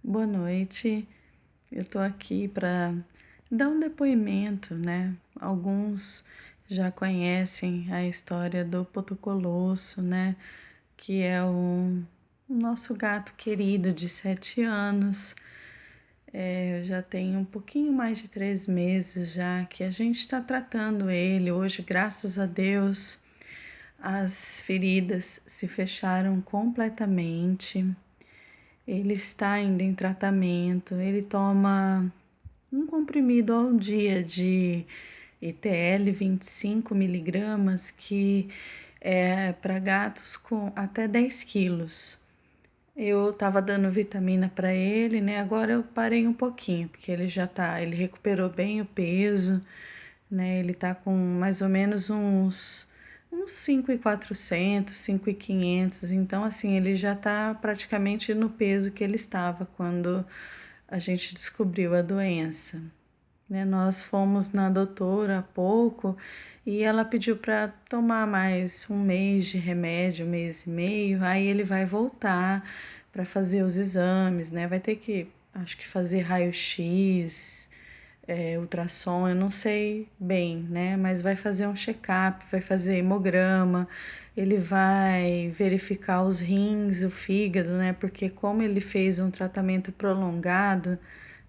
Boa noite. Eu tô aqui para dar um depoimento, né? Alguns já conhecem a história do Poto Colosso, né? Que é o nosso gato querido de 7 anos. Já tem um pouquinho mais de 3 meses já que a gente está tratando ele. Hoje, graças a Deus, as feridas se fecharam completamente. Ele está ainda em tratamento, ele toma um comprimido ao dia de ETL 25 miligramas, que é para gatos com até 10 quilos. Eu estava dando vitamina para ele, né? Agora eu parei um pouquinho, porque ele recuperou bem o peso, né? Ele tá com mais ou menos uns 5.400, 5.500. Então, assim, ele já tá praticamente no peso que ele estava quando a gente descobriu a doença, né? Nós fomos na doutora há pouco e ela pediu para tomar mais um mês de remédio, 1 mês e meio. Aí ele vai voltar para fazer os exames, né? Vai ter que, acho que fazer raio-x, ultrassom, eu não sei bem, né? Mas vai fazer um check-up, vai fazer hemograma, ele vai verificar os rins, o fígado, né? Porque como ele fez um tratamento prolongado,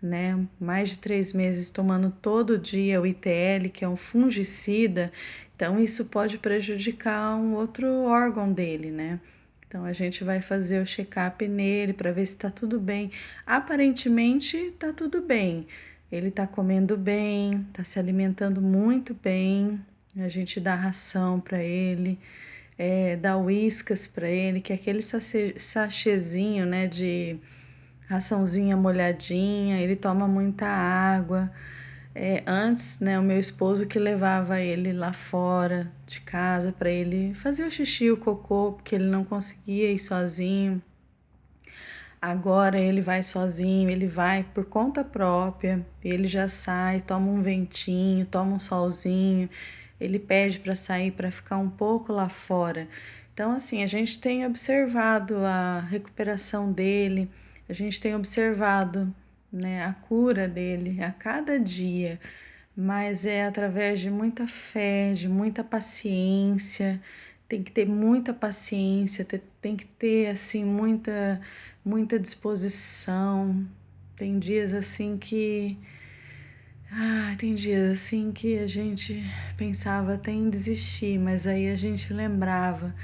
né? Mais de 3 meses tomando todo dia o ITL, que é um fungicida, então isso pode prejudicar um outro órgão dele, né? Então a gente vai fazer o check-up nele para ver se está tudo bem. Aparentemente está tudo bem. Ele está comendo bem, está se alimentando muito bem. A gente dá ração para ele, dá Whiskas para ele, que é aquele sachêzinho, né, de raçãozinha molhadinha. Ele toma muita água. Antes, né, o meu esposo que levava ele lá fora de casa para ele fazer o xixi, o cocô, porque ele não conseguia ir sozinho. Agora ele vai sozinho, ele vai por conta própria, ele já sai, toma um ventinho, toma um solzinho, ele pede para sair para ficar um pouco lá fora. Então, assim, a gente tem observado a recuperação dele, a gente tem observado, né, a cura dele a cada dia, mas é através de muita fé, de muita paciência. Tem que ter muita paciência, tem que ter assim muita disposição. Tem dias assim que a gente pensava até em desistir, mas aí a gente lembrava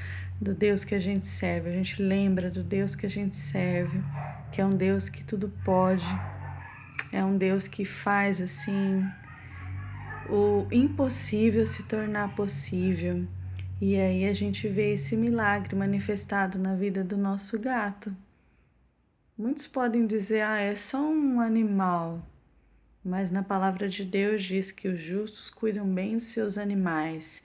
do Deus que a gente serve, a gente lembra do Deus que a gente serve, que é um Deus que tudo pode, é um Deus que faz assim o impossível se tornar possível. E aí a gente vê esse milagre manifestado na vida do nosso gato. Muitos podem dizer, é só um animal, mas na palavra de Deus diz que os justos cuidam bem dos seus animais.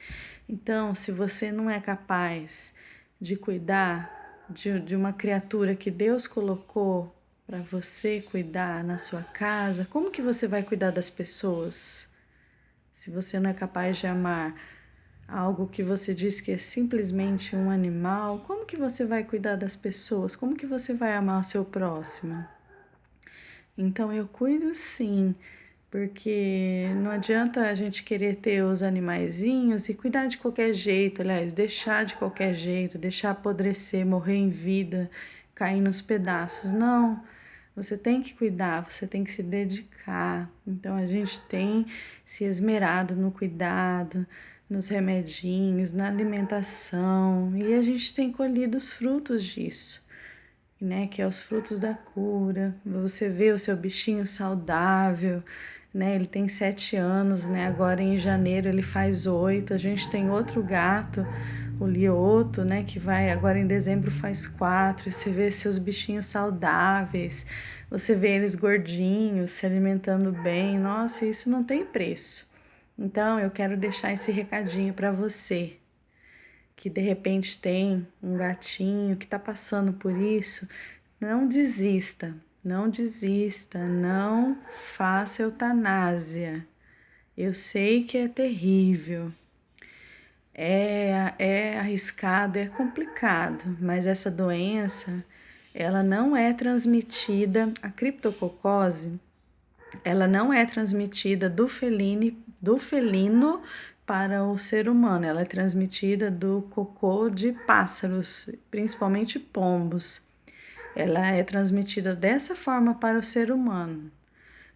Então, se você não é capaz de cuidar de uma criatura que Deus colocou para você cuidar na sua casa, como que você vai cuidar das pessoas? Se você não é capaz de amar algo que você diz que é simplesmente um animal, como que você vai cuidar das pessoas? Como que você vai amar o seu próximo? Então eu cuido sim, porque não adianta a gente querer ter os animaizinhos e cuidar de qualquer jeito, aliás, deixar de qualquer jeito, deixar apodrecer, morrer em vida, cair nos pedaços. Não, você tem que cuidar, você tem que se dedicar. Então a gente tem se esmerado no cuidado, nos remedinhos, na alimentação, e a gente tem colhido os frutos disso, né? Que é os frutos da cura. Você vê o seu bichinho saudável, né? Ele tem 7 anos, né? Agora em janeiro ele faz 8. A gente tem outro gato, o Lioto, né? Que vai agora em dezembro faz 4. Você vê seus bichinhos saudáveis, você vê eles gordinhos, se alimentando bem. Nossa, isso não tem preço. Então eu quero deixar esse recadinho para você que de repente tem um gatinho que está passando por isso. Não desista, não desista, não faça eutanásia. Eu sei que é terrível, é arriscado, é complicado, mas essa doença, ela não é transmitida, a criptococose, ela não é transmitida do felino para o ser humano, ela é transmitida do cocô de pássaros, principalmente pombos. Ela é transmitida dessa forma para o ser humano.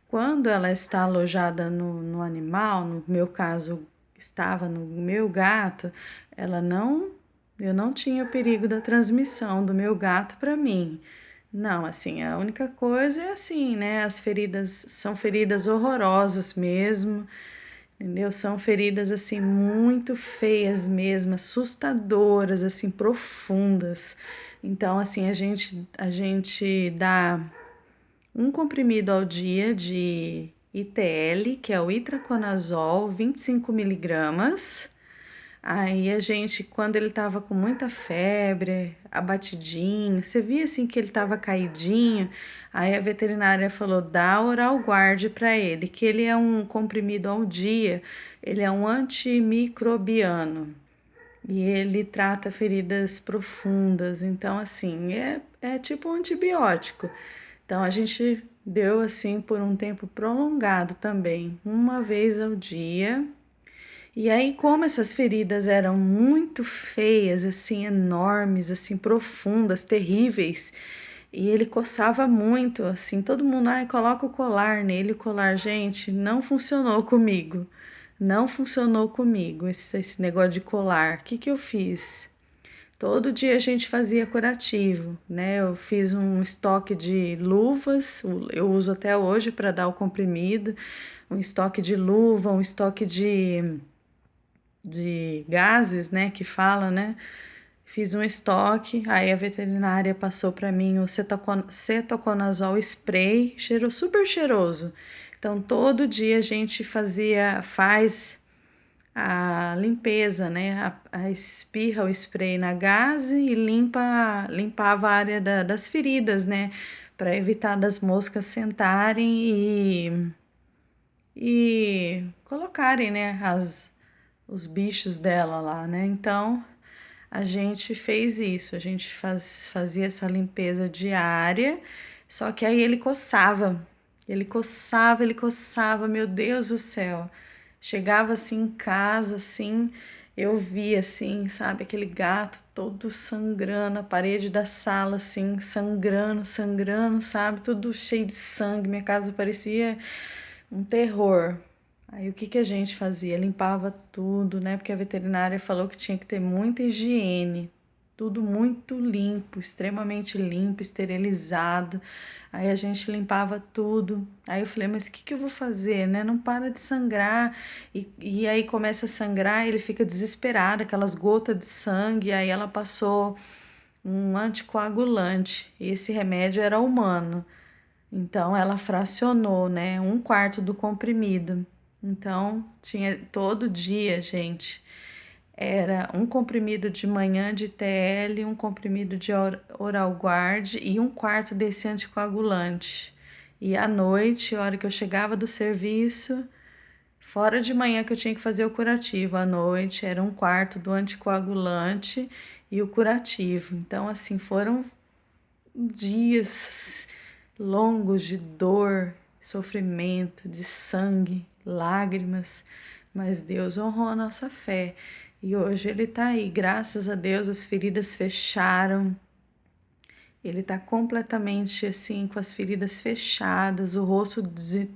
Quando ela está alojada no animal, no meu caso, estava no meu gato, eu não tinha o perigo da transmissão do meu gato para mim. Não, assim, a única coisa é assim, né? As feridas são feridas horrorosas mesmo, entendeu? São feridas assim muito feias mesmo, assustadoras, assim, profundas. Então, assim, a gente dá um comprimido ao dia de ITL, que é o itraconazol, 25 miligramas. Aí a gente, quando ele tava com muita febre, abatidinho, você via assim que ele tava caidinho, aí a veterinária falou, dá Oral Guard para ele, que ele é um comprimido ao dia, ele é um antimicrobiano. E ele trata feridas profundas, então assim, é tipo um antibiótico. Então a gente deu assim por um tempo prolongado também, uma vez ao dia. E aí, como essas feridas eram muito feias, assim, enormes, assim, profundas, terríveis, e ele coçava muito, assim, todo mundo, ai, coloca o colar nele, o colar, gente, não funcionou comigo. Não funcionou comigo esse negócio de colar. O que que eu fiz? Todo dia a gente fazia curativo, né? Eu fiz um estoque de luvas, eu uso até hoje para dar o comprimido, um estoque de luva, um estoque de gases, né? Que fala, né? Fiz um estoque, aí a veterinária passou para mim o cetoconazol spray, cheirou super cheiroso. Então todo dia a gente faz a limpeza, né? Espirra o spray na gaze e limpava a área das feridas, né? Para evitar das moscas sentarem e colocarem, né? Os bichos dela lá, né? Então a gente fez isso, a gente fazia essa limpeza diária, só que aí ele coçava, meu Deus do céu. Chegava assim em casa, assim, eu via assim, sabe, aquele gato todo sangrando, a parede da sala assim, sangrando, sabe, tudo cheio de sangue, minha casa parecia um terror. Aí o que que a gente fazia? Limpava tudo, né? Porque a veterinária falou que tinha que ter muita higiene, tudo muito limpo, extremamente limpo, esterilizado. Aí a gente limpava tudo. Aí eu falei, mas o que que eu vou fazer, né? Não para de sangrar. E aí começa a sangrar, ele fica desesperado, aquelas gotas de sangue. Aí ela passou um anticoagulante. E esse remédio era humano. Então ela fracionou, né? Um quarto do comprimido. Então tinha todo dia, gente. Era um comprimido de manhã de TL, um comprimido de Oral Guard e um quarto desse anticoagulante. E à noite, a hora que eu chegava do serviço, fora de manhã que eu tinha que fazer o curativo, à noite era um quarto do anticoagulante e o curativo. Então, assim, foram dias longos de dor, sofrimento, de sangue, lágrimas, mas Deus honrou a nossa fé. E hoje ele está aí, graças a Deus, as feridas fecharam. Ele está completamente assim, com as feridas fechadas, o rosto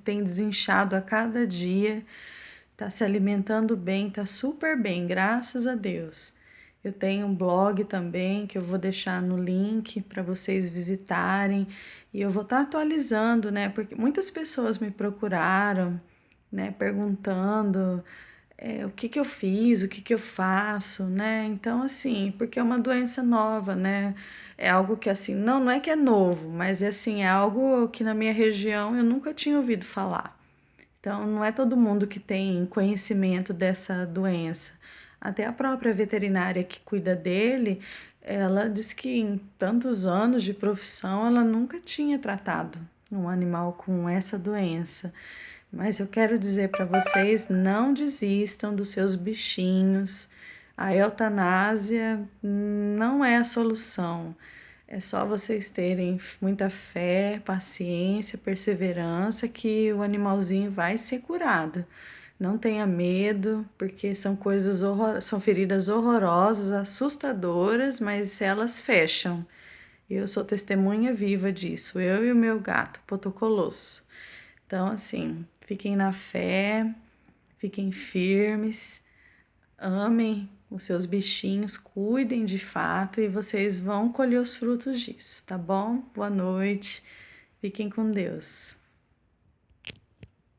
tem desinchado a cada dia, está se alimentando bem, está super bem, graças a Deus. Eu tenho um blog também que eu vou deixar no link para vocês visitarem e eu vou estar atualizando, né? Porque muitas pessoas me procuraram, né? Perguntando o que que eu fiz, o que que eu faço, né? Então, assim, porque é uma doença nova, né? É algo que, assim, não é que é novo, mas é assim, é algo que na minha região eu nunca tinha ouvido falar. Então, não é todo mundo que tem conhecimento dessa doença. Até a própria veterinária que cuida dele, ela diz que em tantos anos de profissão ela nunca tinha tratado um animal com essa doença. Mas eu quero dizer para vocês, não desistam dos seus bichinhos. A eutanásia não é a solução. É só vocês terem muita fé, paciência, perseverança que o animalzinho vai ser curado. Não tenha medo, porque são são feridas horrorosas, assustadoras, mas elas fecham. Eu sou testemunha viva disso, eu e o meu gato, Potocolosso. Então, assim, fiquem na fé, fiquem firmes, amem os seus bichinhos, cuidem de fato e vocês vão colher os frutos disso, tá bom? Boa noite, fiquem com Deus.